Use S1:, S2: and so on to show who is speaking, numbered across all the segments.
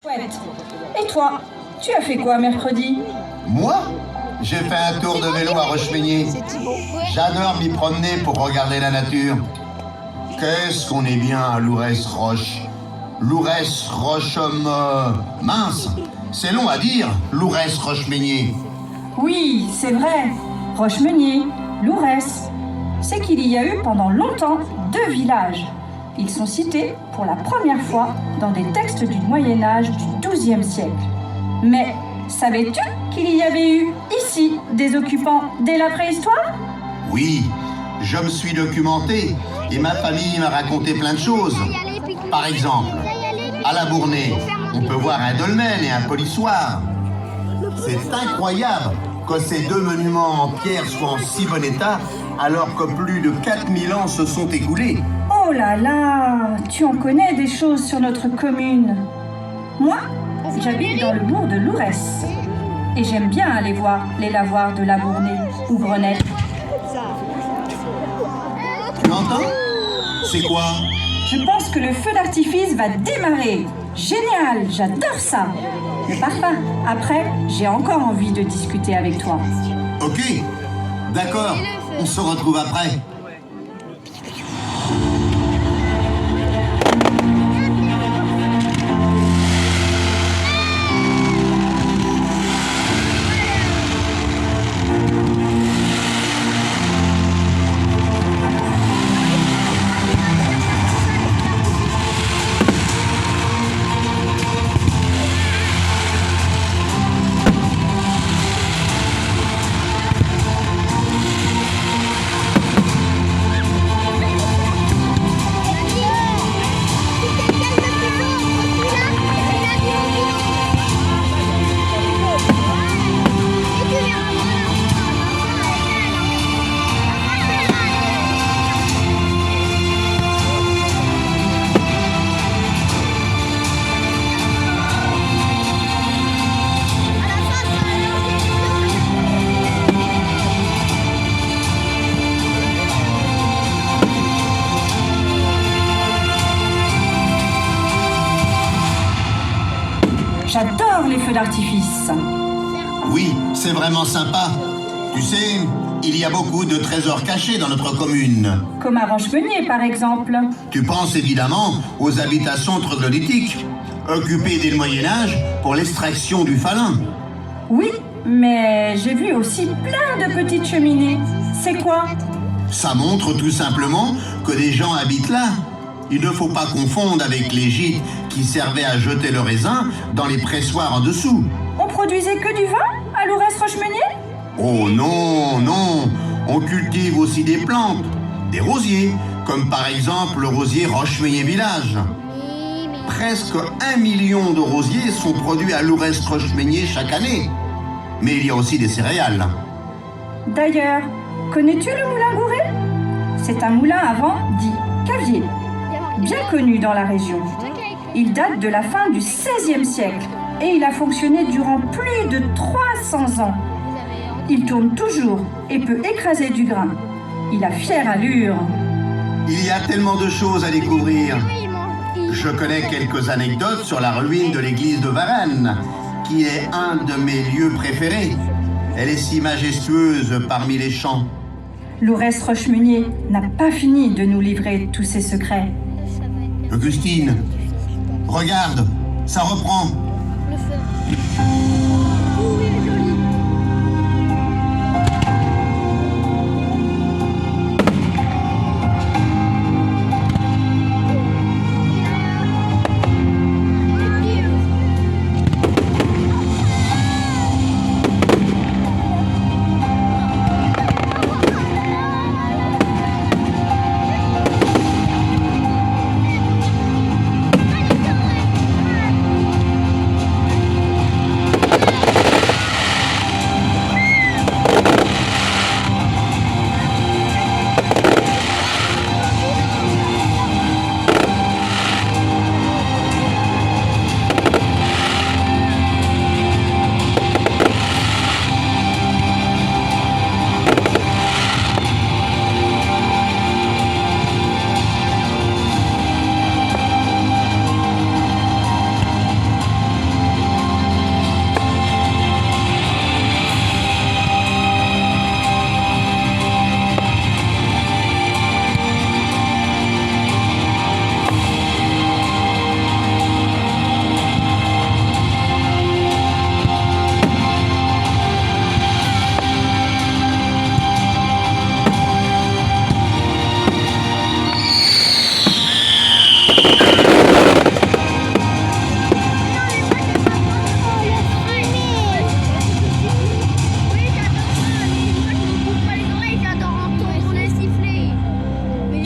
S1: Chouette. Et toi, tu as fait quoi mercredi?
S2: Moi? J'ai fait un tour de vélo à Rochemeignier. J'adore m'y promener pour regarder la nature. Qu'est-ce qu'on est bien à Lourès-Roche. Lourès-Roche-Homme... mince, c'est long à dire, Lourès-Rochemeignier.
S1: Oui, c'est vrai. Rochemeignier, Lourès. C'est qu'il y a eu pendant longtemps 2 villages. Ils sont cités pour la première fois dans des textes du Moyen-Âge du XIIe siècle. Mais savais-tu qu'il y avait eu ici des occupants dès la préhistoire?
S2: Oui, je me suis documenté et ma famille m'a raconté plein de choses. Par exemple, à la Bournée, on peut voir un dolmen et un polissoir. C'est incroyable que ces 2 monuments en pierre soient en si bon état alors que plus de 4000 ans se sont écoulés.
S1: Oh là là, tu en connais des choses sur notre commune. Moi, j'habite dans le bourg de Lourès. Et j'aime bien aller voir les lavoirs de la Bournée ou Grenelle.
S2: Tu entends? C'est quoi?
S1: Je pense que le feu d'artifice va démarrer. Génial, j'adore ça. Ne pars pas. Après, j'ai encore envie de discuter avec toi.
S2: Ok, d'accord, on se retrouve après.
S1: J'adore les feux d'artifice.
S2: Oui, c'est vraiment sympa. Tu sais, il y a beaucoup de trésors cachés dans notre commune.
S1: Comme à Rochemeignier, par exemple.
S2: Tu penses évidemment aux habitations troglodytiques, occupées dès le Moyen-Âge pour l'extraction du falin.
S1: Oui, mais j'ai vu aussi plein de petites cheminées. C'est quoi?
S2: Ça montre tout simplement que des gens habitent là. Il ne faut pas confondre avec les gîtes qui servaient à jeter le raisin dans les pressoirs en dessous.
S1: On produisait que du vin à Lourès-Rochemeignier?
S2: Oh non, non, on cultive aussi des plantes, des rosiers, comme par exemple le rosier Rochemeignier Village. Presque 1 million de rosiers sont produits à Lourès-Rochemeignier chaque année. Mais il y a aussi des céréales.
S1: D'ailleurs, connais-tu le moulin Gouret? C'est un moulin à vent dit cavier, bien connu dans la région. Il date de la fin du XVIe siècle et il a fonctionné durant plus de 300 ans. Il tourne toujours et peut écraser du grain. Il a fière allure.
S2: Il y a tellement de choses à découvrir. Je connais quelques anecdotes sur la ruine de l'église de Varennes, qui est un de mes lieux préférés. Elle est si majestueuse parmi les champs.
S1: Lourès-Rochemeignier n'a pas fini de nous livrer tous ses secrets.
S2: Augustine, regarde, ça reprend.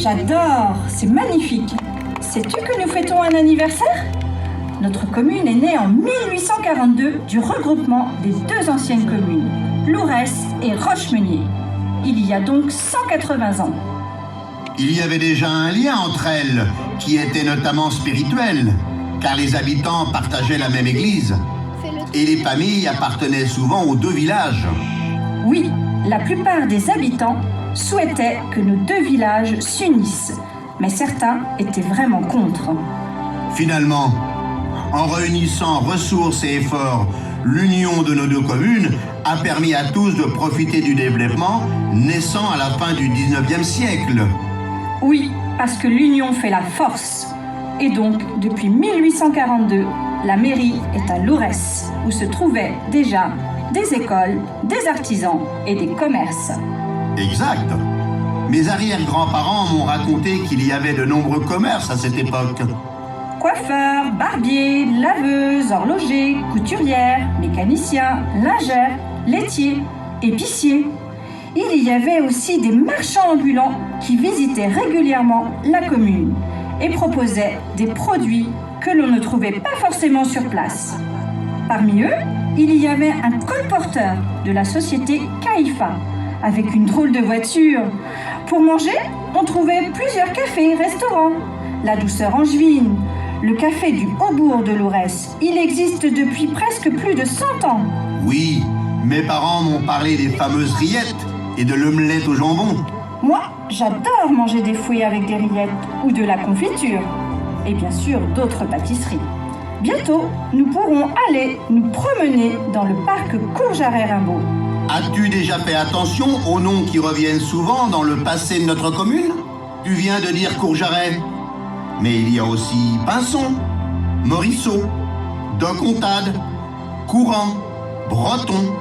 S1: J'adore, c'est magnifique. Sais-tu que nous fêtons un anniversaire? Notre commune est née en 1842 du regroupement des deux anciennes communes, Lourès et Rochemeunier. Il y a donc 180 ans.
S2: Il y avait déjà un lien entre elles, qui était notamment spirituel, car les habitants partageaient la même église, et les familles appartenaient souvent aux deux villages.
S1: Oui, la plupart des habitants souhaitaient que nos deux villages s'unissent, mais certains étaient vraiment contre.
S2: Finalement, en réunissant ressources et efforts, l'union de nos deux communes a permis à tous de profiter du développement naissant à la fin du 19e siècle.
S1: Oui, parce que l'union fait la force. Et donc, depuis 1842, la mairie est à Lourès, où se trouvaient déjà des écoles, des artisans et des commerces.
S2: Exact. Mes arrière-grands-parents m'ont raconté qu'il y avait de nombreux commerces à cette époque.
S1: Coiffeurs, barbiers, laveuses, horlogers, couturières, mécaniciens, lingères, laitiers, épiciers. Il y avait aussi des marchands ambulants qui visitaient régulièrement la commune et proposaient des produits que l'on ne trouvait pas forcément sur place. Parmi eux, il y avait un colporteur de la société Caïfa, avec une drôle de voiture. Pour manger, on trouvait plusieurs cafés et restaurants. La Douceur Angevine, le café du Haut-Bourg de Lourès. Il existe depuis presque plus de 100 ans.
S2: Oui, mes parents m'ont parlé des fameuses rillettes et de l'omelette au jambon.
S1: Moi, j'adore manger des fouets avec des rillettes ou de la confiture. Et bien sûr, d'autres pâtisseries. Bientôt, nous pourrons aller nous promener dans le parc Courjaret-Rimbaud.
S2: As-tu déjà fait attention aux noms qui reviennent souvent dans le passé de notre commune? Tu viens de dire Courjaret. Mais il y a aussi Pinson, Morisseau, Docontade, Courant, Breton.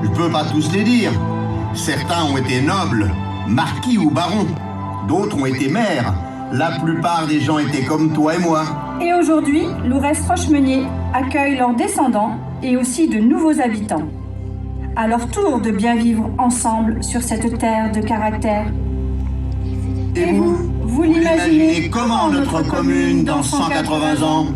S2: Je ne peux pas tous les dire. Certains ont été nobles, marquis ou barons. D'autres ont été maires. La plupart des gens étaient comme toi et moi.
S1: Et aujourd'hui, Lourès-Rochemeunier accueille leurs descendants et aussi de nouveaux habitants. À leur tour de bien vivre ensemble sur cette terre de caractère.
S2: Et vous l'imaginez comment notre commune dans 180 ans?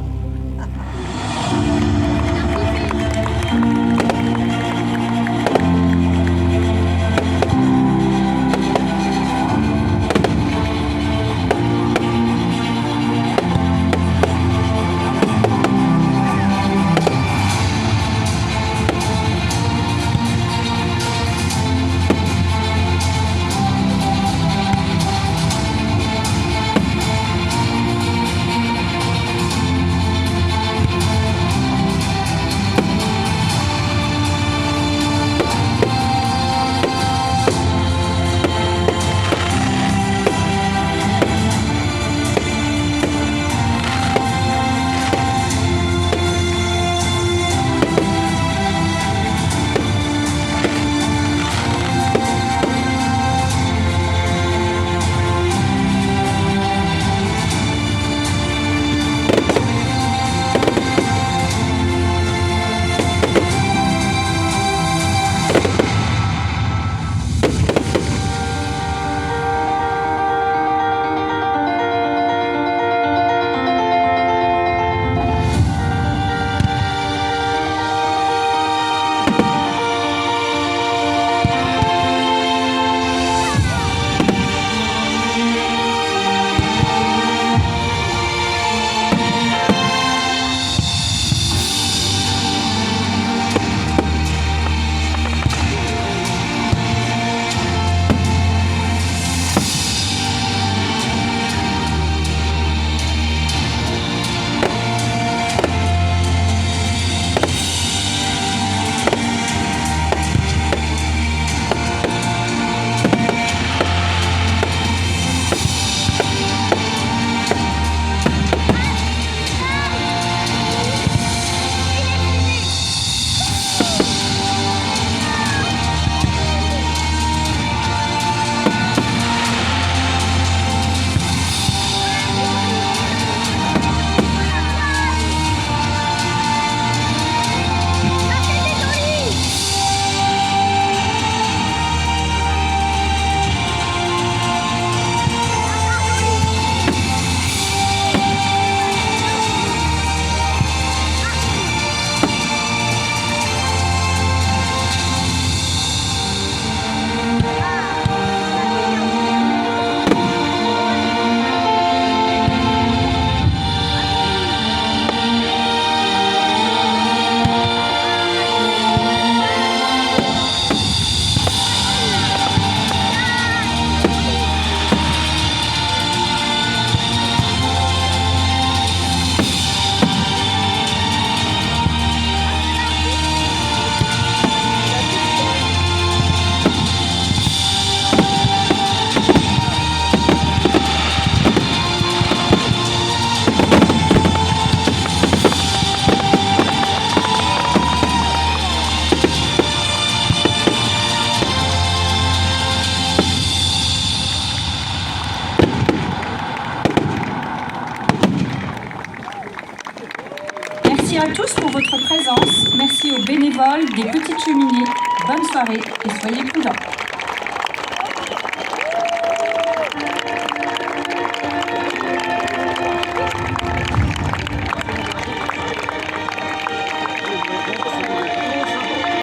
S1: tous pour votre présence. Merci aux bénévoles des Petites Cheminées. Bonne soirée et soyez prudents.